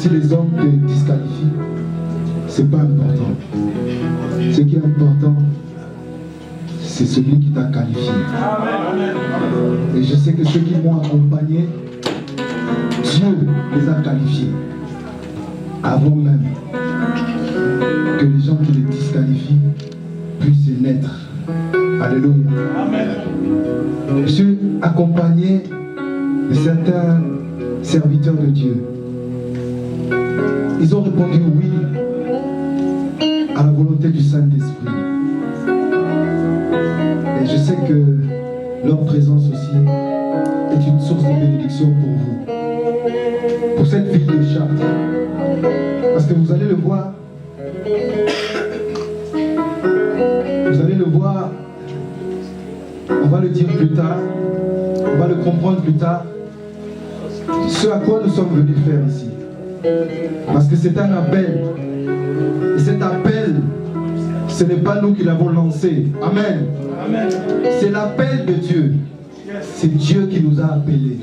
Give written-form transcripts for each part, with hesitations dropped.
Si les hommes te disqualifient, c'est pas important. Ce qui est important, c'est celui qui t'a qualifié. Et je sais que ceux qui m'ont accompagné, Dieu les a qualifiés avant même que les gens qui les disqualifient puissent naître. Alléluia. Je suis accompagné de certains serviteurs de Dieu. Ils ont répondu oui à la volonté du Saint-Esprit. Et je sais que leur présence aussi est une source de bénédiction pour vous, pour cette ville de Chartres. Parce que vous allez le voir, on va le dire plus tard, on va le comprendre plus tard, ce à quoi nous sommes venus faire ici. Parce que c'est un appel. Et cet appel, ce n'est pas nous qui l'avons lancé. Amen. C'est l'appel de Dieu. C'est Dieu qui nous a appelés.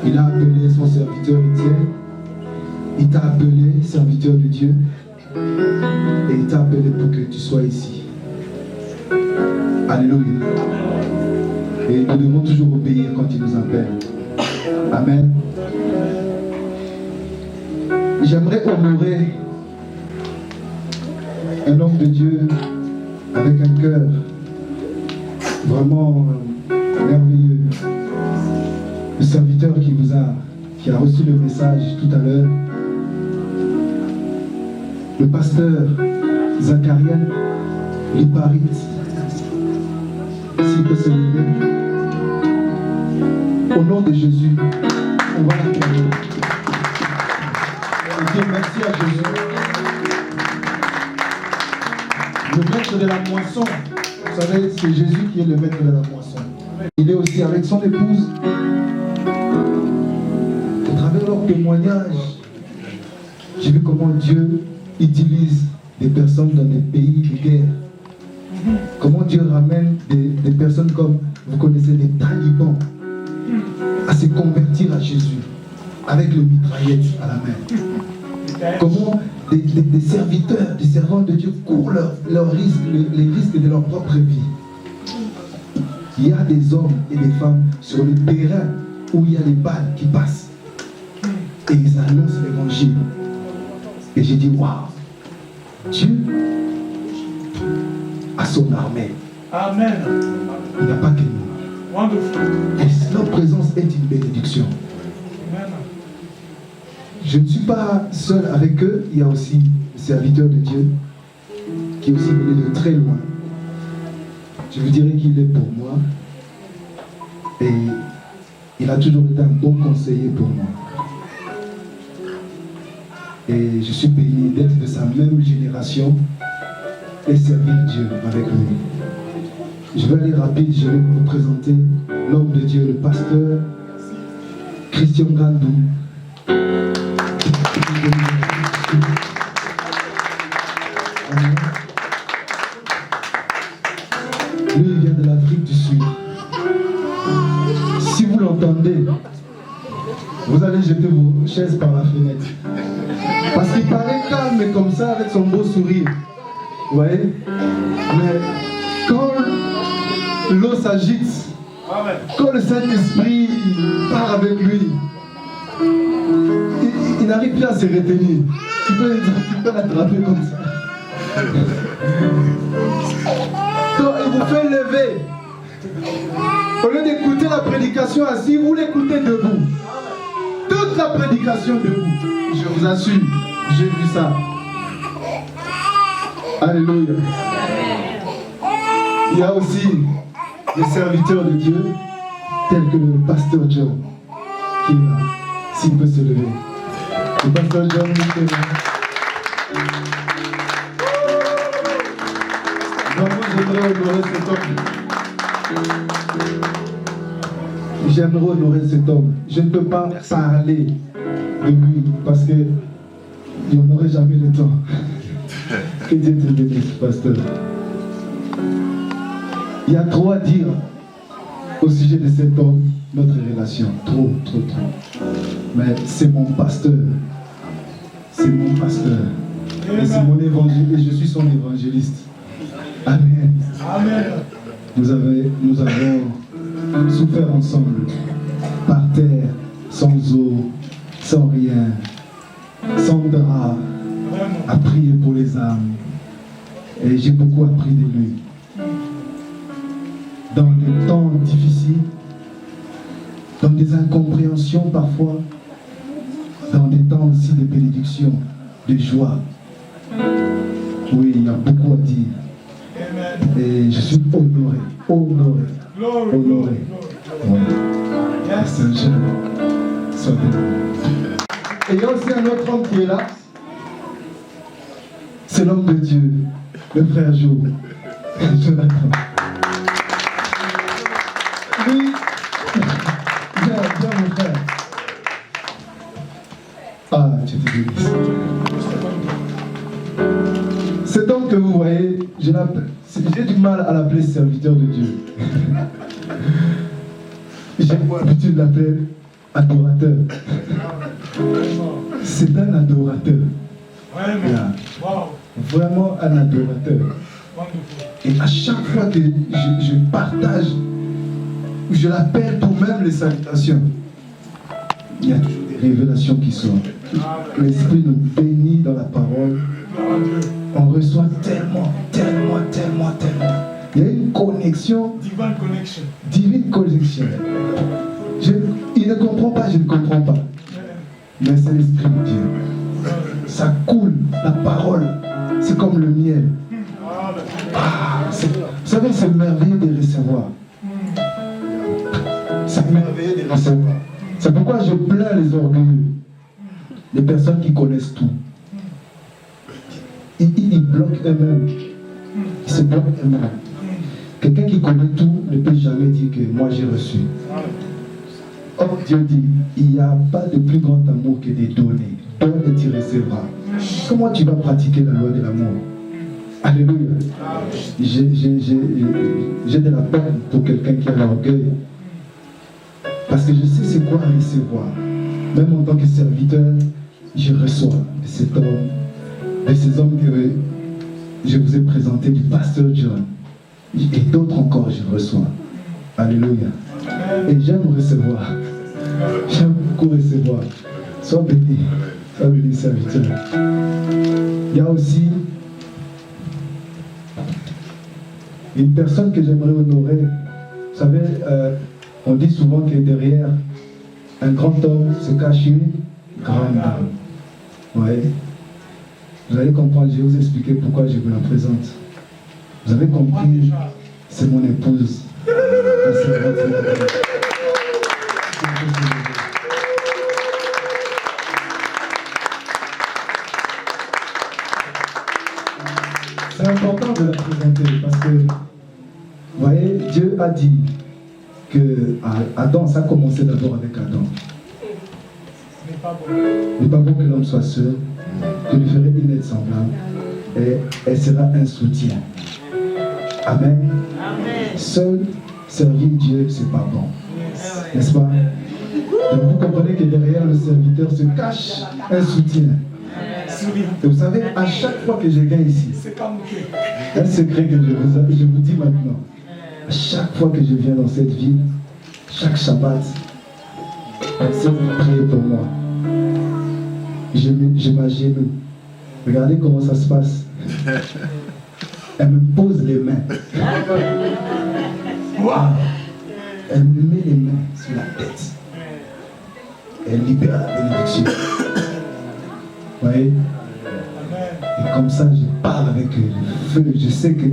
Il a appelé son serviteur Étienne. Il t'a appelé, serviteur de Dieu. Et il t'a appelé pour que tu sois ici. Alléluia. Et nous devons toujours obéir quand il nous appelle. Amen. J'aimerais honorer un homme de Dieu avec un cœur vraiment merveilleux. Le serviteur qui a reçu le message tout à l'heure, le pasteur Zacharian Liparit, s'il peut se lever. Au nom de Jésus, on va l'accueillir. Dieu, merci à Jésus. Le maître de la moisson, vous savez, c'est Jésus qui est le maître de la moisson. Il est aussi avec son épouse. À travers leur témoignage, j'ai vu comment Dieu utilise des personnes dans des pays de guerre. Comment Dieu ramène des personnes comme, vous connaissez, les talibans, à se convertir à Jésus avec le mitraillette à la main. Comment des serviteurs, des servants de Dieu courent leurs risques, les risques de leur propre vie. Il y a des hommes et des femmes sur le terrain où il y a les balles qui passent et ils annoncent l'évangile. Et j'ai dit, waouh, Dieu a son armée. Amen. Il n'y a pas que nous. Wonderful. Et leur présence est une bénédiction. Amen. Je ne suis pas seul avec eux, il y a aussi le serviteur de Dieu qui est aussi venu de très loin. Je vous dirais qu'il est pour moi et il a toujours été un bon conseiller pour moi. Et je suis béni d'être de sa même génération et servir Dieu avec lui. Je vais aller rapide, je vais vous présenter l'homme de Dieu, le pasteur Christian Gandou. Lui, il vient de l'Afrique du Sud. Si vous l'entendez, vous allez jeter vos chaises par la fenêtre. Parce qu'il paraît calme comme ça avec son beau sourire. Vous voyez? Mais quand l'eau s'agite, quand le Saint-Esprit part avec lui, il n'arrive plus à se retenir. Tu peux l'attraper comme ça. Donc il vous fait lever. Au lieu d'écouter la prédication assis, vous l'écoutez debout. Toute la prédication debout. Je vous assure, j'ai vu ça. Alléluia. Il y a aussi des serviteurs de Dieu, tels que le pasteur John, qui est là, s'il peut se lever. Le pasteur John qui est là. J'aimerais honorer cet homme. J'aimerais honorer cet homme. Je ne peux pas parler de lui parce que il n'y en aurait jamais le temps. Que Dieu te bénisse, pasteur. Il y a trop à dire au sujet de cet homme, notre relation. Trop. Mais c'est mon pasteur. c'est mon pasteur. Et c'est mon évangile, et je suis son évangéliste. Amen. Amen. Nous avons souffert ensemble, par terre, sans eau, sans rien, sans drap, à prier pour les âmes. Et j'ai beaucoup appris de lui. Dans des temps difficiles, dans des incompréhensions parfois, dans des temps aussi de bénédiction, de joie. Oui, il y a beaucoup à dire. Et je suis honoré. Oui. C'est un jeune. Sois béni. Et il y a aussi un autre homme qui est là. C'est l'homme de Dieu, le frère Jo. Jonathan. Lui, viens mon frère. Ah, tu te bénis. Cet homme que vous voyez, j'ai du mal à l'appeler serviteur de Dieu. J'ai l'habitude de l'appeler adorateur. C'est un adorateur. Vraiment un adorateur. Et à chaque fois que je partage, je l'appelle pour même les salutations, il y a des révélations qui sortent. L'Esprit nous bénit dans la parole. On reçoit tellement. Il y a une connexion. Divine connexion. Il ne comprend pas, je ne comprends pas. Mais c'est l'Esprit de Dieu. Ça coule, la parole. C'est comme le miel. Vous savez, c'est merveilleux de recevoir. C'est merveilleux de recevoir. C'est pourquoi je plains les orgueilleux. Les personnes qui connaissent tout. Ils bloquent eux-mêmes. Ils se bloquent eux-mêmes. Quelqu'un qui connaît tout ne peut jamais dire que moi j'ai reçu. Or Dieu dit, il n'y a pas de plus grand amour que de donner. Donne et tu recevras. Comment tu vas pratiquer la loi de l'amour? Alléluia. J'ai de la peine pour quelqu'un qui a l'orgueil. Parce que je sais c'est quoi recevoir. Même en tant que serviteur, je reçois de cet homme, de ces hommes que je vous ai présentés, du pasteur John. Et d'autres encore, je reçois. Alléluia. Et j'aime recevoir. J'aime beaucoup recevoir. Sois béni. Sois béni, serviteur. Il y a aussi une personne que j'aimerais honorer. Vous savez, on dit souvent que derrière un grand homme se cache une grande dame. Oui. Vous allez comprendre, je vais vous expliquer pourquoi je vous la présente. Vous avez compris, c'est mon épouse. C'est important de la présenter parce que, vous voyez, Dieu a dit que Adam, ça a commencé d'abord avec Adam. Il n'est pas bon que l'homme soit seul, que lui ferait une aide semblable, et elle sera un soutien. Amen. Seul servir Dieu, c'est pas bon. N'est-ce pas? Donc vous comprenez que derrière le serviteur se cache un soutien. Et vous savez, à chaque fois que je viens ici, un secret que je vous dis maintenant, à chaque fois que je viens dans cette ville, chaque Shabbat, c'est vous priez pour moi. Je m'agenouille. Regardez comment ça se passe. Elle me pose les mains. Elle me met les mains sur la tête. Elle libère la bénédiction. Vous voyez? Et comme ça, je parle avec le feu. Je sais que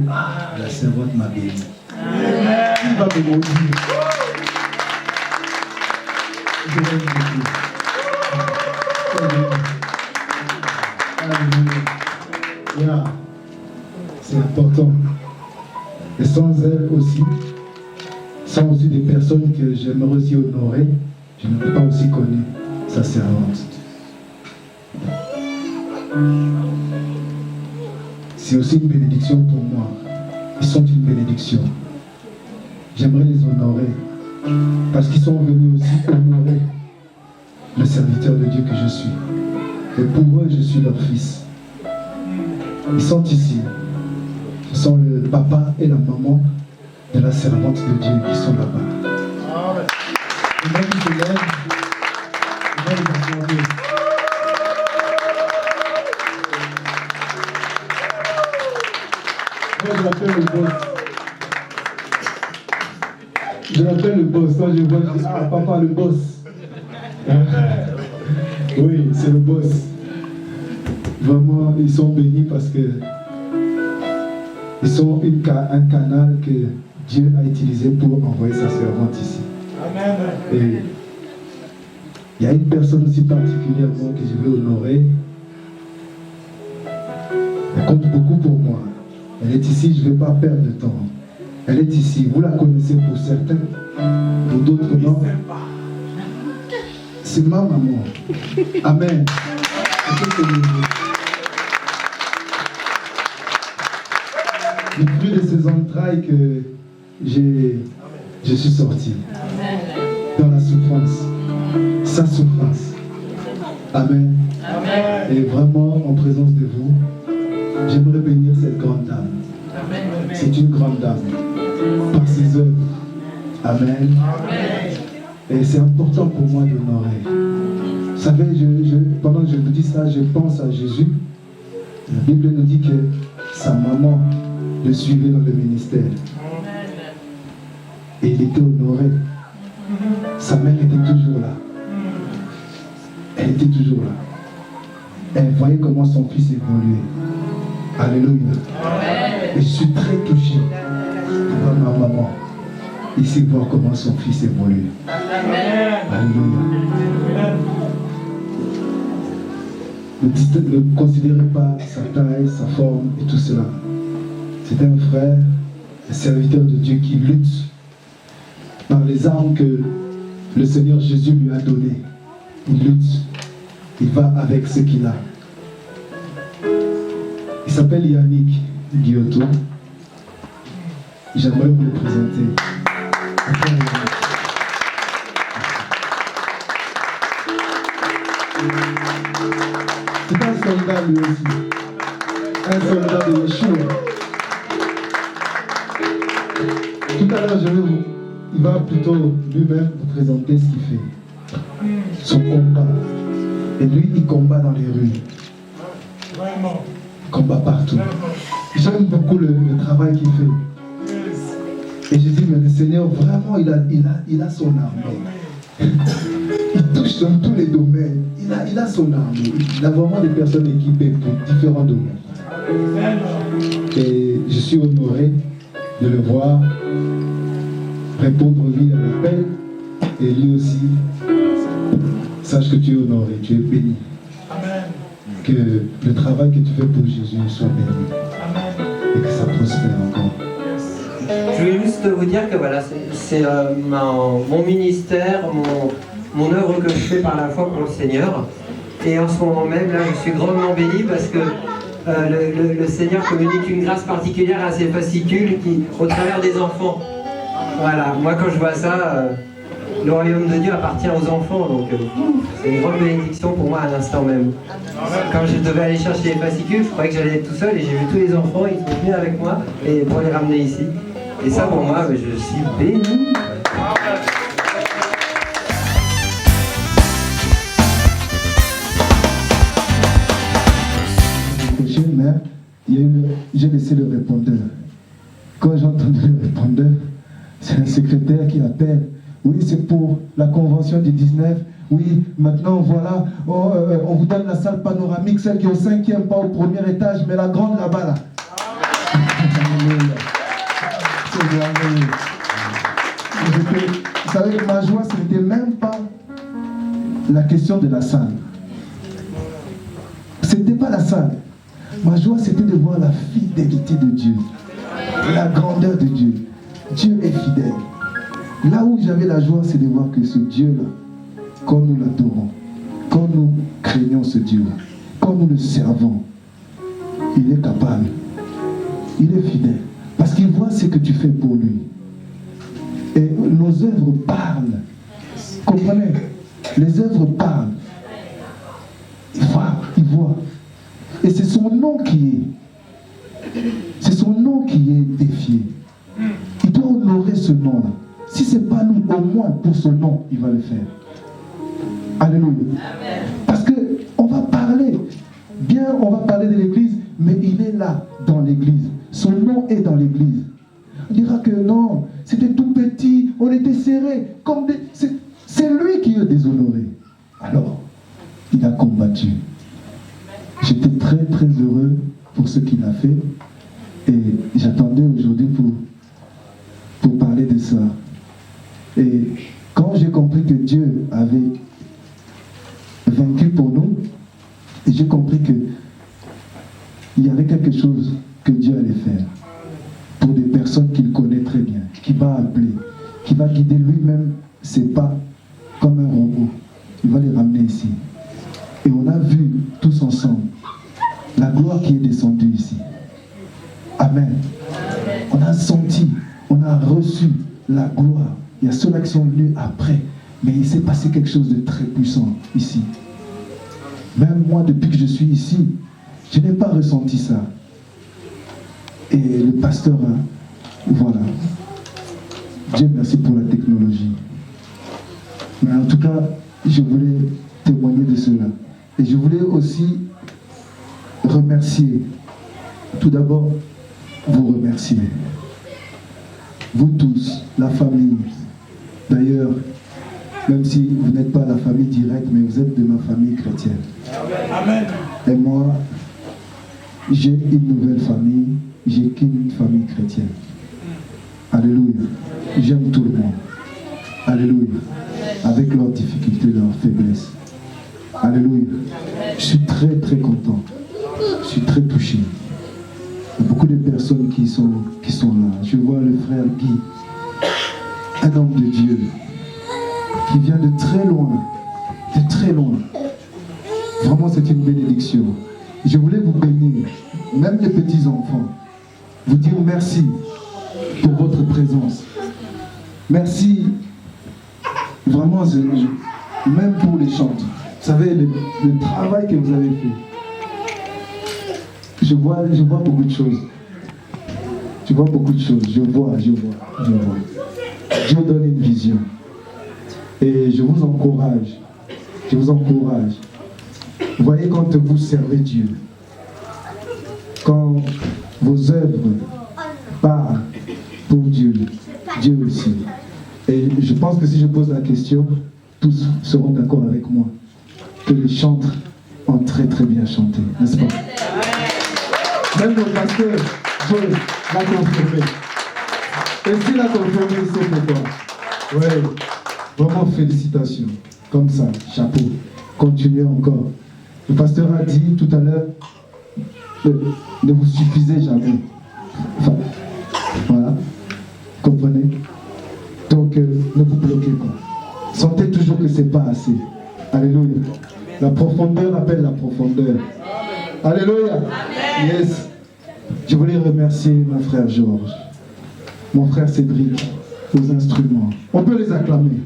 la servante m'a béni. Il va me maudire. Je vais me maudire. Yeah. C'est important. Et sans elle aussi, sans aussi des personnes que j'aimerais aussi honorer, je n'aurais pas aussi connu sa servante. C'est aussi une bénédiction pour moi. Ils sont une bénédiction. J'aimerais les honorer parce qu'ils sont venus aussi honorer le serviteur de Dieu que je suis. Et pour eux, je suis leur fils. Ils sont ici. Ce sont le papa et la maman de la servante de Dieu qui sont là-bas. Et même qui se lèvent, ils vont les accorder. Moi, je l'appelle le boss. Je l'appelle le boss. Quand je vois, je dis, ah, papa, le boss. Oui, c'est le boss. Vraiment, ils sont bénis parce que ils sont un canal que Dieu a utilisé pour envoyer sa servante ici. Amen. Et il y a une personne aussi particulièrement que je veux honorer. Elle compte beaucoup pour moi. Elle est ici, je ne vais pas perdre de temps. Elle est ici, vous la connaissez pour certains, pour d'autres non. C'est ma maman. Amen. Du plus de ces entrailles que je suis sorti. Dans la souffrance. Sa souffrance. Amen. Amen. Et vraiment, en présence de vous, j'aimerais bénir cette grande dame. C'est une grande dame. Par ses œuvres. Amen. Amen. Et c'est important pour moi d'honorer. Vous savez, pendant que je vous dis ça, je pense à Jésus. La Bible nous dit que sa maman le suivait dans le ministère. Et il était honoré. Sa mère était toujours là. Elle était toujours là. Elle voyait comment son fils évoluait. Alléluia. Et je suis très touché de voir ma maman ici voir comment son fils évolue. Alléluia. Ne considérez pas sa taille, sa forme et tout cela. C'est un frère, un serviteur de Dieu qui lutte par les armes que le Seigneur Jésus lui a données. Il lutte. Il va avec ce qu'il a. Il s'appelle Yannick Guillotot. J'aimerais vous le présenter. C'est un soldat lui aussi. Un soldat de Yeshua. Tout à l'heure, il va plutôt lui-même vous présenter ce qu'il fait. Son combat. Et lui, il combat dans les rues. Il combat partout. J'aime beaucoup le travail qu'il fait. Et je dis, mais le Seigneur, vraiment, il a son armée. Il touche dans tous les domaines. Il a son armée. Il a vraiment des personnes équipées pour différents domaines. Et je suis honoré de le voir répondre lui à l'appel. Et lui aussi, sache que tu es honoré, tu es béni. Amen. Que le travail que tu fais pour Jésus soit béni. Amen. Et que ça prospère encore. Je voulais juste vous dire que voilà, c'est mon ministère, mon œuvre que je fais par la foi pour le Seigneur. Et en ce moment même, là, je suis grandement béni parce que le Seigneur communique une grâce particulière à ces fascicules au travers des enfants. Voilà, moi quand je vois ça, le royaume de Dieu appartient aux enfants, donc c'est une grande bénédiction pour moi à l'instant même. Quand je devais aller chercher les fascicules, je croyais que j'allais être tout seul et j'ai vu tous les enfants, ils sont venus avec moi et pour les ramener ici. Et ça pour moi, je suis béni. J'ai laissé le répondeur. Quand j'ai entendu le répondeur, c'est un secrétaire qui appelle. Oui, c'est pour la convention du 19. Oui, maintenant, voilà, on vous donne la salle panoramique, celle qui est au 5e, pas au 1er étage, mais la grande là-bas, là. C'est merveilleux. Vous savez que ma joie, ce n'était même pas la question de la salle. Ce n'était pas la salle. Ma joie, c'était de voir la fidélité de Dieu. La grandeur de Dieu. Dieu est fidèle. Là où j'avais la joie, c'est de voir que ce Dieu-là, quand nous l'adorons, quand nous craignons ce Dieu-là, quand nous le servons, il est capable. Il est fidèle. Parce qu'il voit ce que tu fais pour lui. Et nos œuvres parlent. Comprenez? Les œuvres parlent. Il voit. Il voit. Et c'est son nom qui est défié. Il doit honorer ce nom-là. Si ce n'est pas nous, au moins pour son nom, il va le faire. Alléluia. Parce qu'on va parler, on va parler de l'église, mais il est là, dans l'église. Son nom est dans l'église. On dira que non, c'était tout petit, on était serrés. C'est lui qui est déshonoré. Alors, il a combattu. J'étais très très heureux pour ce qu'il a fait. Et j'attendais aujourd'hui pour parler de ça. Et quand j'ai compris que Dieu avait vaincu pour nous, et j'ai compris qu'il y avait quelque chose que Dieu allait faire pour des personnes qu'il connaît très bien, qui va appeler, qui va guider lui-même ses pas comme un robot. Il va les ramener ici. Et on a vu tous ensemble la gloire qui est descendue ici. Amen. On a senti, on a reçu la gloire. Il y a ceux-là qui sont venus après, mais il s'est passé quelque chose de très puissant ici. Même moi, depuis que je suis ici, je n'ai pas ressenti ça. Et le pasteur, voilà. Dieu merci pour la technologie. Mais en tout cas, je voulais témoigner de cela. Et je voulais aussi remercier, tout d'abord, vous remercier. Vous tous, la famille. D'ailleurs, même si vous n'êtes pas la famille directe, mais vous êtes de ma famille chrétienne. Amen. Et moi, j'ai une nouvelle famille, j'ai qu'une famille chrétienne. Alléluia. J'aime tout le monde. Alléluia. Avec leurs difficultés, leurs faiblesses. Alléluia. Je suis très très content. Je suis très touché. Il y a beaucoup de personnes qui sont là. Je vois le frère Guy, un homme de Dieu, qui vient de très loin. De très loin. Vraiment, c'est une bénédiction. Je voulais vous bénir, même les petits-enfants, vous dire merci pour votre présence. Merci, vraiment, même pour les chants. Vous savez, le travail que vous avez fait. Je vois beaucoup de choses. Je vois beaucoup de choses. Je vois. Dieu donne une vision. Et je vous encourage. Vous voyez, quand vous servez Dieu, quand vos œuvres parlent pour Dieu, Dieu aussi. Et je pense que si je pose la question, tous seront d'accord avec moi que les chantres ont très très bien chanté, n'est-ce pas? Même le pasteur Joël l'a confirmé. Et s'il a confirmé, c'est pourquoi. Oui, vraiment félicitations. Comme ça, chapeau. Continuez encore. Le pasteur a dit tout à l'heure, ne vous suffisez jamais. Enfin, voilà. Comprenez? Donc, ne vous bloquez pas. Sentez toujours que ce n'est pas assez. Alléluia. La profondeur appelle la profondeur. Alléluia. Yes. Je voulais remercier mon frère Georges, mon frère Cédric, aux instruments. On peut les acclamer.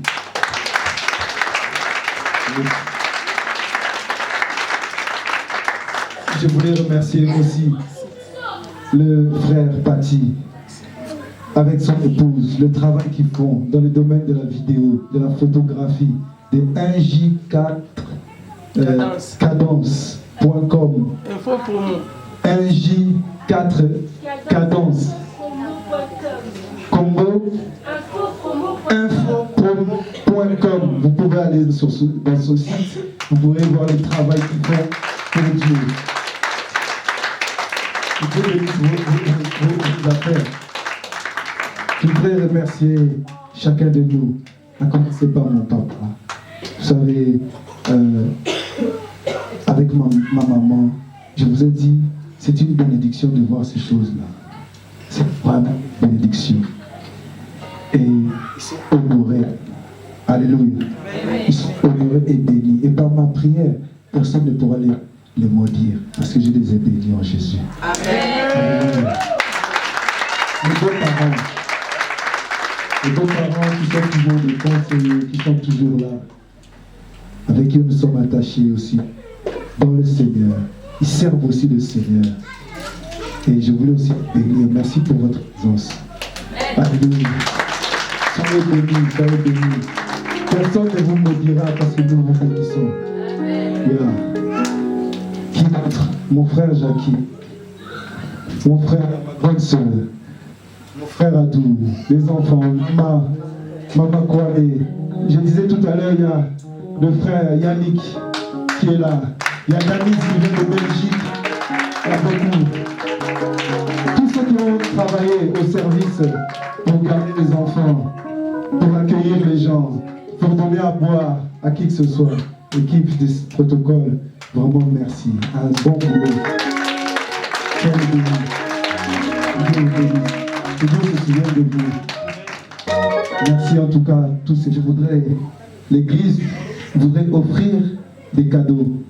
Je voulais remercier aussi le frère Paty, avec son épouse, le travail qu'ils font dans le domaine de la vidéo, de la photographie, des 1J4 cadence.com. 1J4 cadence. Combo info.com. Vous pouvez aller dans ce site, vous pourrez voir le travail qu'ils font pour Dieu. Vous pouvez vos affaires. Je voudrais remercier chacun de nous, à commencer par mon papa. Vous savez, avec ma maman, je vous ai dit, c'est une bénédiction de voir ces choses-là. C'est vraiment une bénédiction. Et ils sont honorés. Alléluia. Ils sont honorés et bénis. Et par ma prière, personne ne pourra les maudire, parce que je les ai bénis en Jésus. Amen. Alléluia. Les beaux-parents qui sont toujours des conseillers, qui sont toujours là, avec qui nous sommes attachés aussi. dans le Seigneur. Ils servent aussi le Seigneur. Et je voulais aussi bénir. Merci pour votre présence. Alléluia. Soyez bénis, soyez bénis. Personne ne vous maudira parce que nous vous bénissons. Voilà. Qui d'autre? Mon frère Jackie. Mon frère, ma grande soeur. Mon frère Adou. Les enfants. Maman Kouane. Je disais tout à l'heure, il y a le frère Yannick qui est là. Il y a Yanis qui vient de Belgique. Il y a beaucoup. Tous ceux qui ont travaillé au service pour garder les enfants, pour accueillir les gens, pour donner à boire à qui que ce soit, équipe de ce protocole, vraiment merci. Un bon boulot. Quel béni. Dieu vous bénisse. Que Dieu se souvienne de vous. Merci en tout cas à tous. Je voudrais, l'Église voudrait offrir des cadeaux.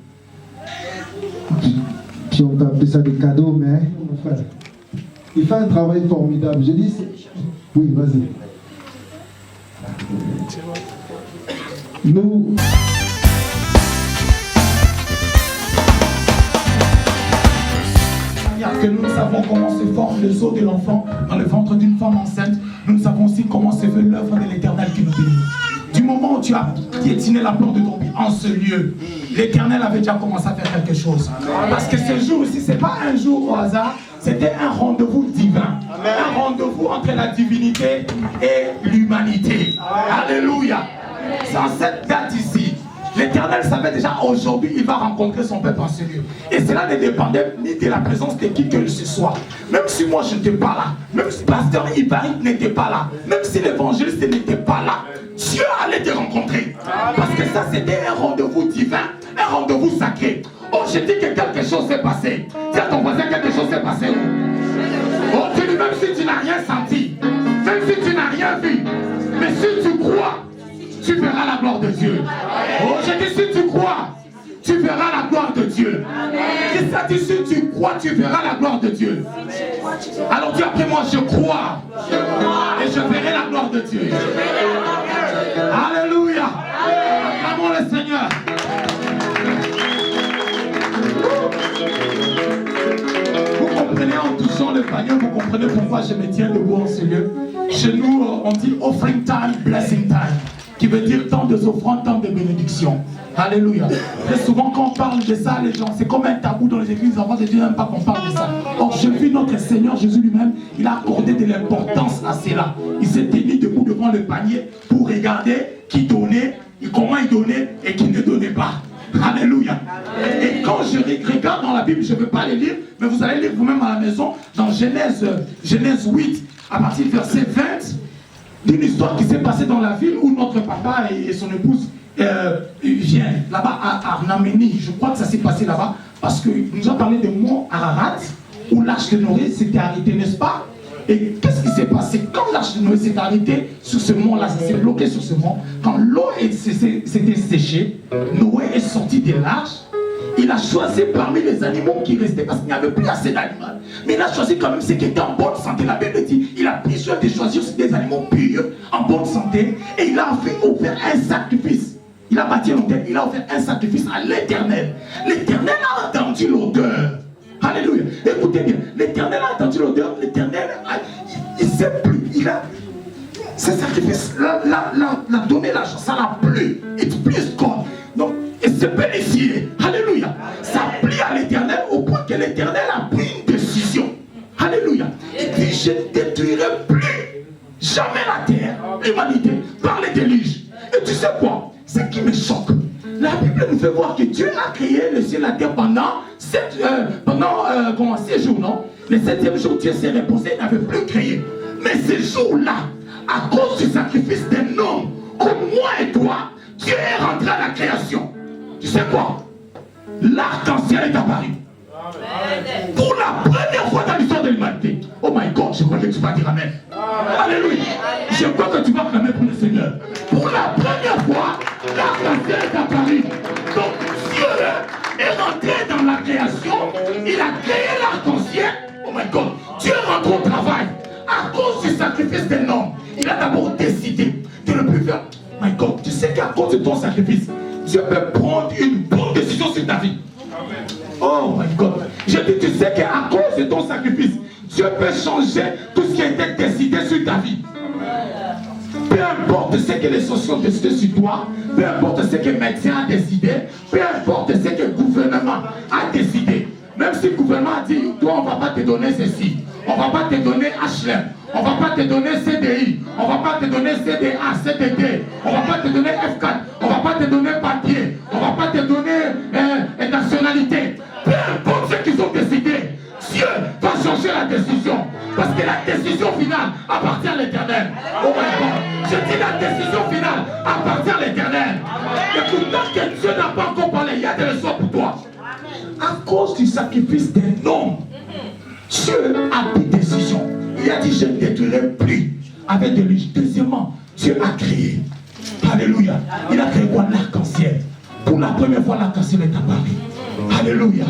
Puis on peut appeler ça des cadeaux, mais mon frère, il fait un travail formidable. Je dis, oui, vas-y. Nous... que nous savons comment se forme les os de l'enfant dans le ventre d'une femme enceinte, nous savons aussi comment se fait l'œuvre de l'Éternel qui nous bénit. Du moment où tu as piétiné la plante de ton pied en ce lieu, l'Éternel avait déjà commencé à faire quelque chose. Parce que ce jour-ci, ce n'est pas un jour au hasard, c'était un rendez-vous divin. Un rendez-vous entre la divinité et l'humanité. Alléluia. C'est en cette date ici. L'Éternel savait déjà aujourd'hui il va rencontrer son peuple en ce lieu. Et cela ne dépendait ni de la présence de qui que ce soit. Même si moi je n'étais pas là, même si pasteur Ibarik n'était pas là, même si l'évangéliste n'était pas là, Dieu allait te rencontrer. Parce que ça c'était un rendez-vous divin, un rendez-vous sacré. Oh, je dis que quelque chose s'est passé. Dis à ton voisin, quelque chose s'est passé. Oh, tu dis même si tu n'as rien senti, même si tu n'as rien vu, mais si tu crois, tu verras la gloire de Dieu. Oh, j'ai dit si tu crois, tu verras la gloire de Dieu. Et ça dit si tu crois, tu verras la gloire de Dieu. Alors dis après moi, je crois. Et je verrai la gloire de Dieu. Alléluia. Acclamons le Seigneur. Vous comprenez en touchant le panier, vous comprenez pourquoi je me tiens debout en ce lieu. Chez nous, on dit offering time, blessing time, qui veut dire tant de offrandes, tant de bénédictions. Alléluia. Très souvent quand on parle de ça, les gens, c'est comme un tabou dans les églises, avant de dire même pas qu'on parle de ça. Or, je vis notre Seigneur Jésus lui-même, il a accordé de l'importance à cela. Il s'est tenu debout devant le panier pour regarder qui donnait, et comment il donnait et qui ne donnait pas. Alléluia. Et quand je regarde dans la Bible, je ne veux pas les lire, mais vous allez lire vous-même à la maison, dans Genèse 8, à partir du verset 20, d'une histoire qui s'est passée dans la ville où notre papa et son épouse viennent là-bas à Arnaménie. Je crois que ça s'est passé là-bas parce qu'il nous a parlé de mont Ararat où l'arche de Noé s'était arrêtée, n'est-ce pas? Et qu'est-ce qui s'est passé? Quand l'arche de Noé s'est arrêtée sur ce mont-là, ça s'est bloqué sur ce mont, quand l'eau s'était séchée, Noé est sorti de l'arche. Il a choisi parmi les animaux qui restaient parce qu'il n'y avait plus assez d'animaux. Mais il a choisi quand même ceux qui étaient en bonne santé. La Bible dit il a pris soin de choisir des animaux purs, en bonne santé, et il a offert un sacrifice. Il a bâti l'autel, il a offert un sacrifice à l'Éternel. L'Éternel a entendu l'odeur. Alléluia. Écoutez bien, l'Éternel a entendu l'odeur, l'Éternel, il ne sait plus, il a... Ce sacrifice, l'a donné l'argent, ça l'a plu. It pleased God. Donc, et c'est bénéficié. Alléluia. Ça plie à l'Éternel au point que l'Éternel a pris une décision. Alléluia. Il dit, je ne détruirai plus jamais la terre, l'humanité, par les déluges. Et tu sais quoi? Ce qui me choque, la Bible nous fait voir que Dieu a créé le ciel et la terre pendant 6 jours, non? Le 7e jour, Dieu s'est reposé, il n'avait plus créé. Mais ce jour-là, à cause du sacrifice d'un homme comme moi et toi, Dieu est rentré à la création. Tu sais quoi? L'arc-en-ciel est apparu. Pour la première fois dans l'histoire de l'humanité. Oh my God, je crois que tu vas dire Amen. Alléluia. Je crois que tu vas clamer pour le Seigneur. Pour la première fois, l'arc-en-ciel est apparu. Donc Dieu est rentré dans la création. Il a créé l'arc-en-ciel. Oh my God. Dieu rentre au travail. À cause du sacrifice d'un homme, il a d'abord décidé de ne plus faire. My God, tu sais qu'à cause de ton sacrifice, Dieu peut prendre une bonne décision sur ta vie. Oh my God. Je dis, tu sais qu'à cause de ton sacrifice, Dieu peut changer tout ce qui a été décidé sur ta vie. Peu importe ce que les sociétés ont décidé sur toi, peu importe ce que le médecin a décidé, peu importe ce que le gouvernement a décidé. Même si le gouvernement a dit, toi on ne va pas te donner ceci, on ne va pas te donner HLM, on ne va pas te donner CDI, on ne va pas te donner CDA, CDD, on ne va pas te donner F4, on ne va pas te donner papier, on ne va pas te donner nationalité. Peu importe ce qu'ils ont décidé, Dieu va changer la décision. Parce que la décision finale appartient à l'Éternel. Oh my God. Je dis la décision finale appartient à l'Éternel. Et pourtant que Dieu n'a pas encore parlé, il y a des leçons pour toi. À cause du sacrifice d'un homme, Dieu a pris décision. Il a dit, je ne détruirai plus avec de lui. Deuxièmement, Dieu a créé. Alléluia. Il a créé quoi? L'arc-en-ciel. Pour la première fois, l'arc-en-ciel est apparu. Alléluia.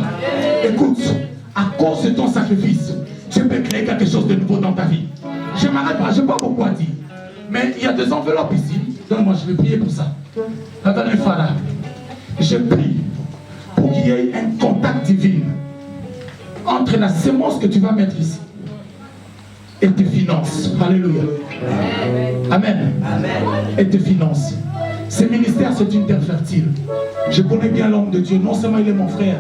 Écoute, à cause de ton sacrifice, Dieu peut créer quelque chose de nouveau dans ta vie. Je ne m'arrête pas, je n'ai pas beaucoup à dire. Mais il y a des enveloppes ici. Donc moi, je vais prier pour ça. Attendez, Fada. Je prie pour qu'il y ait un contact divin entre la semence que tu vas mettre ici et tes finances. Alléluia. Amen. Et tes finances. Ce ministère, c'est une terre fertile. Je connais bien l'homme de Dieu. Non seulement il est mon frère,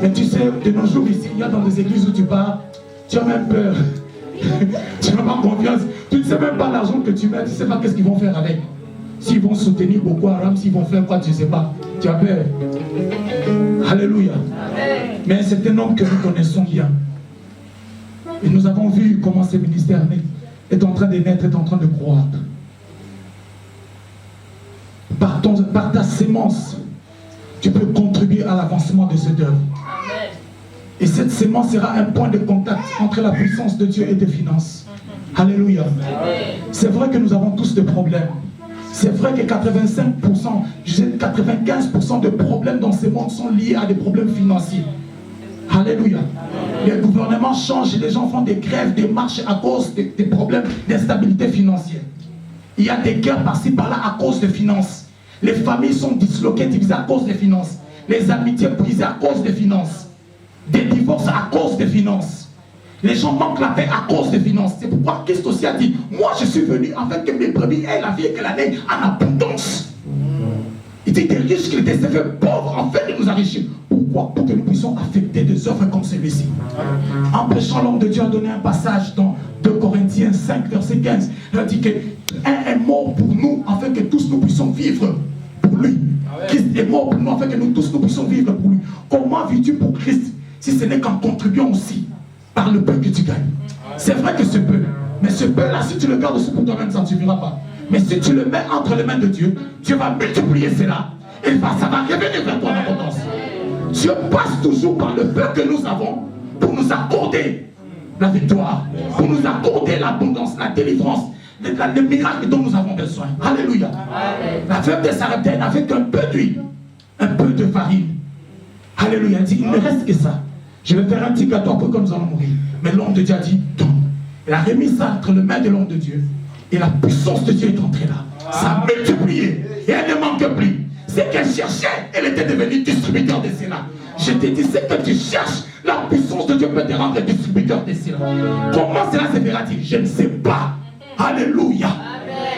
mais tu sais, de nos jours ici, il y a dans des églises où tu pars, tu as même peur. Tu n'as pas confiance. Tu ne sais même pas l'argent que tu mets, tu ne sais pas qu'est-ce qu'ils vont faire avec. S'ils vont soutenir Boko Haram, s'ils vont faire quoi, tu ne sais pas. Tu as peur. Alléluia. Mais c'est un homme que nous connaissons bien. Et nous avons vu comment ce ministère est en train de naître, est en train de croître. Par ta sémence, tu peux contribuer à l'avancement de cette œuvre. Et cette sémence sera un point de contact entre la puissance de Dieu et tes finances. Alléluia. C'est vrai que nous avons tous des problèmes. C'est vrai que 85%, je sais 95% de problèmes dans ce monde sont liés à des problèmes financiers. Alléluia. Les gouvernements changent, les gens font des grèves, des marches à cause des problèmes d'instabilité financière. Il y a des guerres par-ci par-là à cause des finances. Les familles sont disloquées, divisées à cause des finances. Les amitiés brisées à cause des finances. Des divorces à cause des finances. Les gens manquent la paix à cause des finances. C'est pourquoi Christ aussi a dit, moi je suis venu afin que mes brebis aient la vie et que l'année en abondance. Il dit des riches qui étaient faits pauvres afin de nous enrichir. Pourquoi? Pour que nous puissions affecter des œuvres comme celui-ci. En prêchant, l'homme de Dieu a donné un passage dans 2 Corinthiens 5, verset 15. Il a dit que un est mort pour nous afin que tous nous puissions vivre pour lui. Christ est mort pour nous afin que nous tous nous puissions vivre pour lui. Comment vis-tu pour Christ si ce n'est qu'en contribuant aussi par le peu que tu gagnes? C'est vrai que ce peu, mais ce peu-là, si tu le gardes aussi pour toi-même, ça ne suffira pas. Mais si tu le mets entre les mains de Dieu, Dieu va multiplier cela. Et ça va revenir vers toi en abondance. Dieu passe toujours par le peu que nous avons pour nous accorder la victoire, pour nous accorder l'abondance, la délivrance, les miracles dont nous avons besoin. Alléluia. La veuve de Sarepta n'avait qu'un peu d'huile, un peu de farine. Alléluia. Il dit, il ne reste que ça. Je vais faire un petit gâteau après quand nous allons mourir. Mais l'homme de Dieu a dit, donne. Il a remis ça entre les mains de l'homme de Dieu. Et la puissance de Dieu est entrée là. Ça a multiplié. Et elle ne manque plus. Ce qu'elle cherchait, elle était devenue distributeur de cela. Je te dis, ce que tu cherches, la puissance de Dieu peut te rendre distributeur de cela. Comment cela se fera-t-il? Je ne sais pas. Alléluia.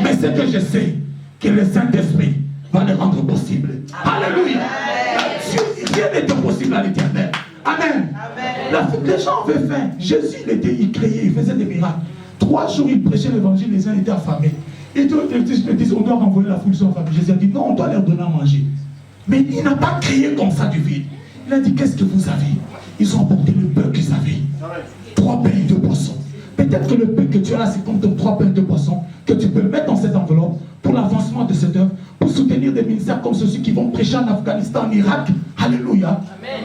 Mais ce que je sais, que le Saint-Esprit va le rendre possible. Alléluia. Rien n'est impossible à l'Éternel. Amen. Les gens avaient faim. Jésus, il créait, il faisait des miracles. 3 jours, il prêchait l'évangile, les uns étaient affamés. Et d'autres me disent, on doit renvoyer la foule sur la famille. Jésus a dit, non, on doit leur donner à manger. Mais il n'a pas créé comme ça du vide. Il a dit, qu'est-ce que vous avez? Ils ont apporté le peu qu'ils avaient. 3 pains et 2 poissons. Peut-être que le peu que tu as là, c'est comme 3 pains et 2 poissons que tu peux mettre dans cette enveloppe pour l'avancement de cette œuvre, pour soutenir des ministères comme ceux qui vont prêcher en Afghanistan, en Irak. Alléluia.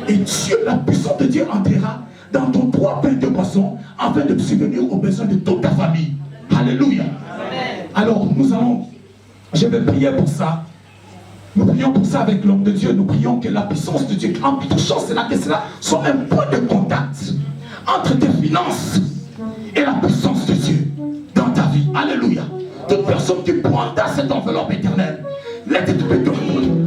Et Dieu, la puissance de Dieu entrera dans ton 3 pains et 2 poissons afin de subvenir aux besoins de toute ta famille. Alléluia. Alors, je vais prier pour ça. Nous prions pour ça avec l'homme de Dieu. Nous prions que la puissance de Dieu, en touchant cela, que cela soit un point de contact entre tes finances et la puissance de Dieu dans ta vie. Alléluia. Toute personne qui prendra cette enveloppe éternelle, let it be done.